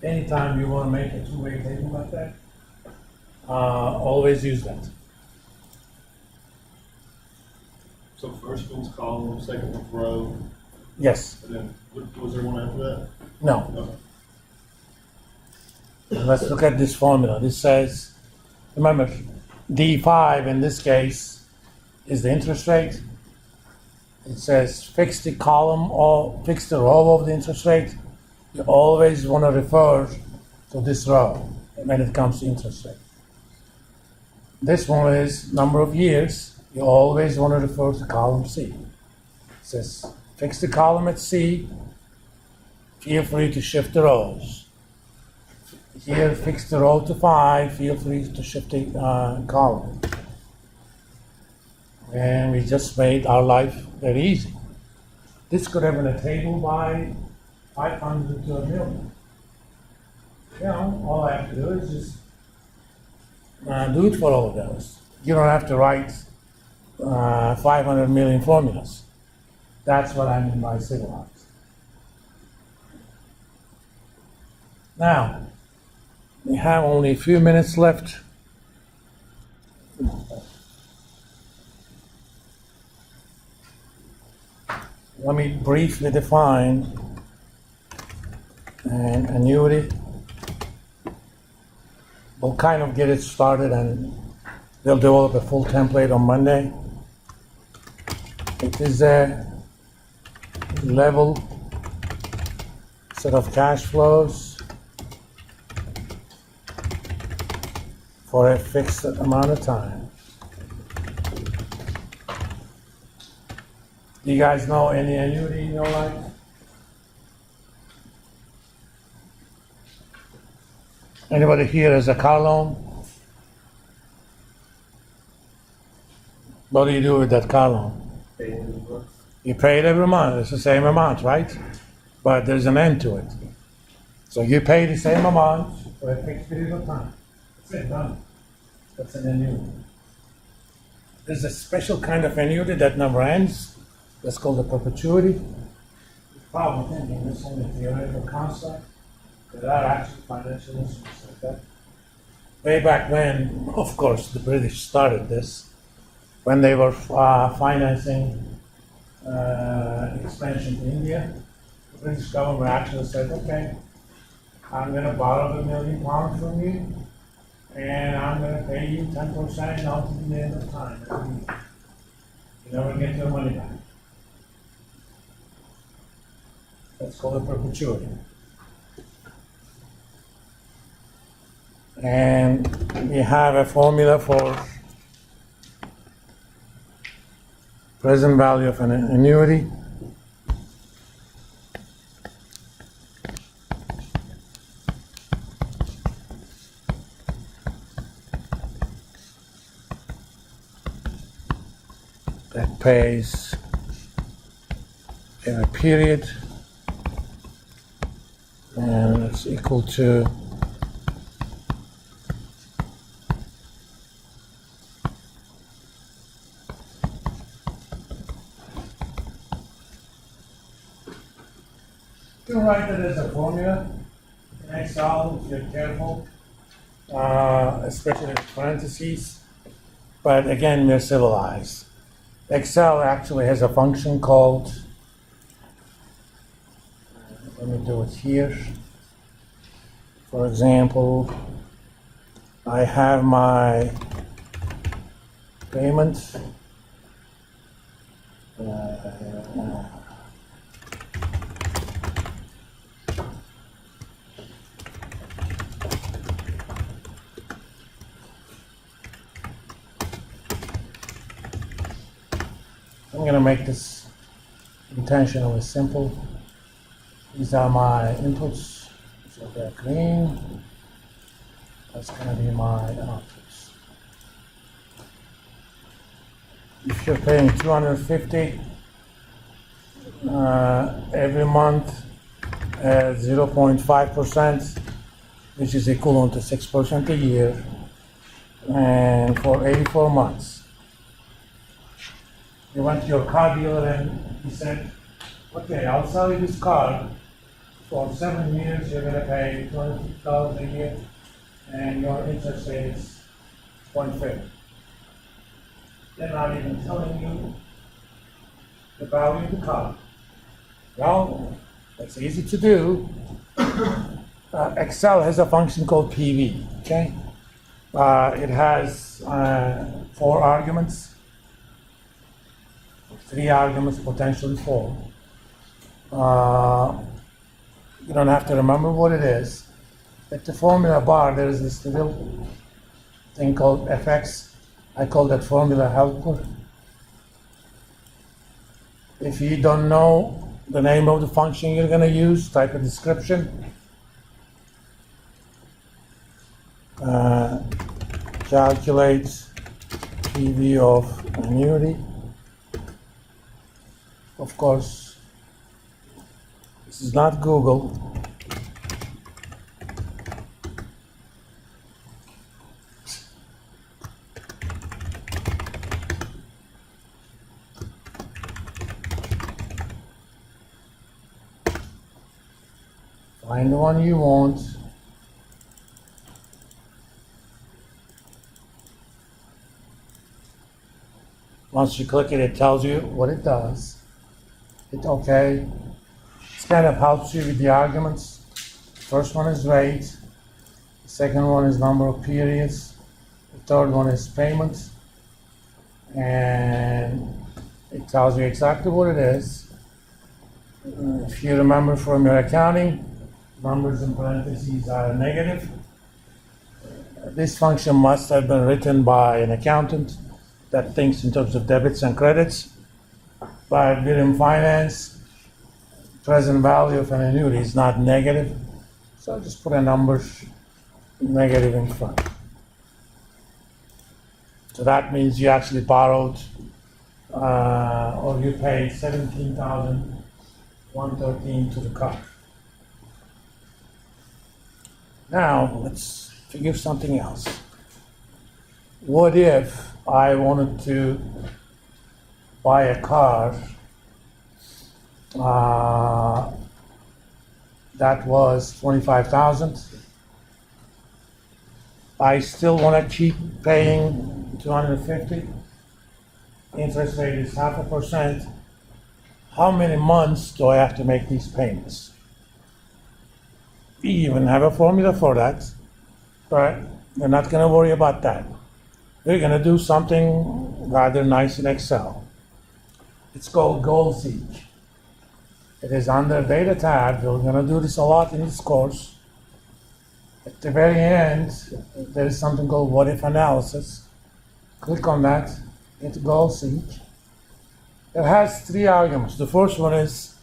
anytime you want to make a two-way table like that, always use that. So first one's column, second one's row, Yes, and then, was there one after that? no. Okay. Let's look at this formula. This says, remember, D5 in this case is the interest rate. It says fix the column or fix the row of the interest rate. You always want to refer to this row when it comes to interest rate. This one is number of years. You always want to refer to column C. It says fix the column at C. Feel free to shift the rows. Here, fix the row to 5. Feel free to shift the column. And we just made our life very easy. This could have been a table by 500 to a million. You know, all I have to do is just do it for all of those. You don't have to write 500 million formulas. That's what I mean by civilized. Now, we have only a few minutes left. Let me briefly define an annuity. We'll kind of get it started and they'll develop a full template on Monday. It is a level set of cash flows for a fixed amount of time. Do you guys know any annuity in your life? Anybody here has a car loan? What do you do with that car loan? You pay it every month. It's the same amount, right? But there's an end to it. So you pay the same amount for a fixed period of time. That's it, done. That's an annuity. There's a special kind of annuity that never ends. That's called a perpetuity. You're probably thinking this is only a theoretical concept. There are actually financial instruments like that. Way back when, of course, the British started this, when they were financing expansion to India. The British government actually said, okay, I'm going to borrow £1 million from you, and I'm going to pay you 10% until the end of time. You never get your money back. That's called a perpetuity. And we have a formula for present value of an annuity. That pays in a period, and it's equal to you can write it as a formula in Excel if you're careful, especially with parentheses. But again, we're civilized. Excel actually has a function called, let me do it here. For example, I have my payment. I'm going to make this intentionally simple. These are my inputs, so they're green. That's going to be my outputs. If you're paying $250 every month at 0.5%, which is equivalent to 6% a year, and for 84 months. You went to your car dealer and he said, okay, I'll sell you this car For 7 years, you're gonna pay $250 a year, and your interest rate is 0.50. They're not even telling you the value of the car. Well, it's easy to do. Excel has a function called PV, okay? It has 4 arguments, 3 arguments, potentially 4. You don't have to remember what it is. At the formula bar, there is this little thing called fx. I call that formula helper. If you don't know the name of the function you're going to use, type a description. Calculate PV of annuity. Of course, this is not Google. Find the one you want. Once you click it, it tells you what it does. Hit OK. This kind of helps you with the arguments. First one is rate. The second one is number of periods. The third one is payment. And it tells you exactly what it is. If you remember from your accounting, numbers in parentheses are negative. This function must have been written by an accountant that thinks in terms of debits and credits. But within finance, present value of an annuity is not negative. So just put a number negative in front. So that means you actually borrowed or you paid $17,113 to the car. Now, let's figure something else. What if I wanted to buy a car that was $25,000? I still want to keep paying $250. Interest rate is 0.5%. How many months do I have to make these payments? We even have a formula for that, but we're not going to worry about that. We're going to do something rather nice in Excel. It's called Goal Seek. It is under Data tab. We're going to do this a lot in this course. At the very end, there is something called What If Analysis. Click on that, hit Goal Seek. It has 3 arguments. The first one is,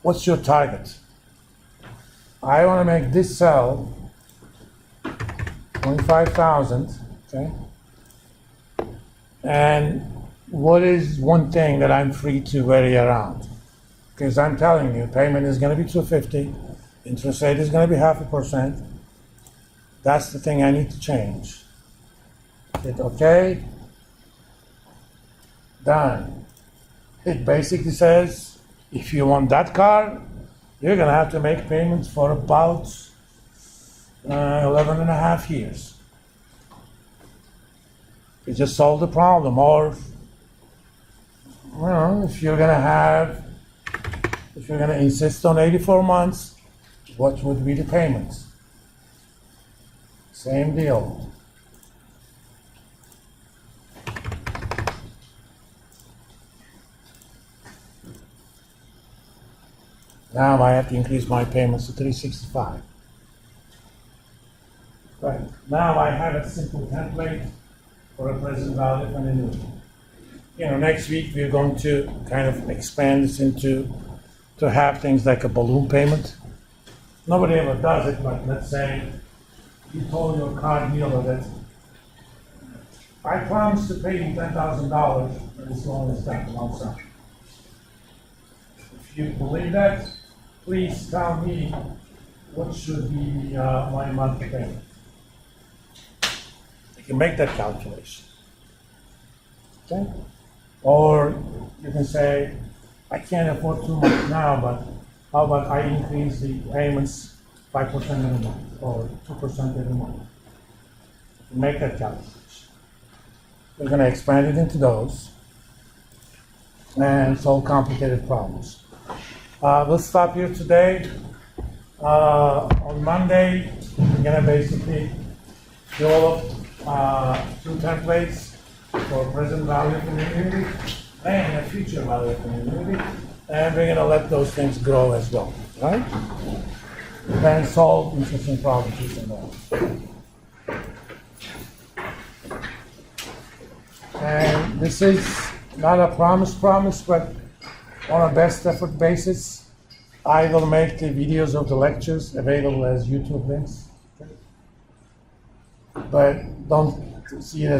what's your target? I want to make this cell 25,000, okay? And what is one thing that I'm free to vary around? Because I'm telling you, payment is going to be $250, interest rate is going to be 0.5%. That's the thing I need to change. Hit OK. Done. It basically says, if you want that car, you're going to have to make payments for about 11 and a half years. You just solve the problem. Or, if you're going to insist on 84 months, what would be the payments? Same deal. Now I have to increase my payments to $365. Right. Now I have a simple template for a present value of an annuity. Next week we're going to kind of expand this into to have things like a balloon payment. Nobody ever does it, but let's say you told your car dealer that I promise to pay you $10,000 as long as that comes out. If you believe that, please tell me what should be my monthly payment. You can make that calculation. Okay? Or you can say, I can't afford too much now, but how about I increase the payments 5% every month or 2% every month? Make that calculation. We're going to expand it into those and solve complicated problems. We'll stop here today. On Monday, we're going to basically develop 2 templates for present value of an annuity and a future value of an annuity, and we're going to let those things grow as well, right? And solve interesting problems using those. And this is not a promise, but on a best effort basis, I will make the videos of the lectures available as YouTube links. But don't see it as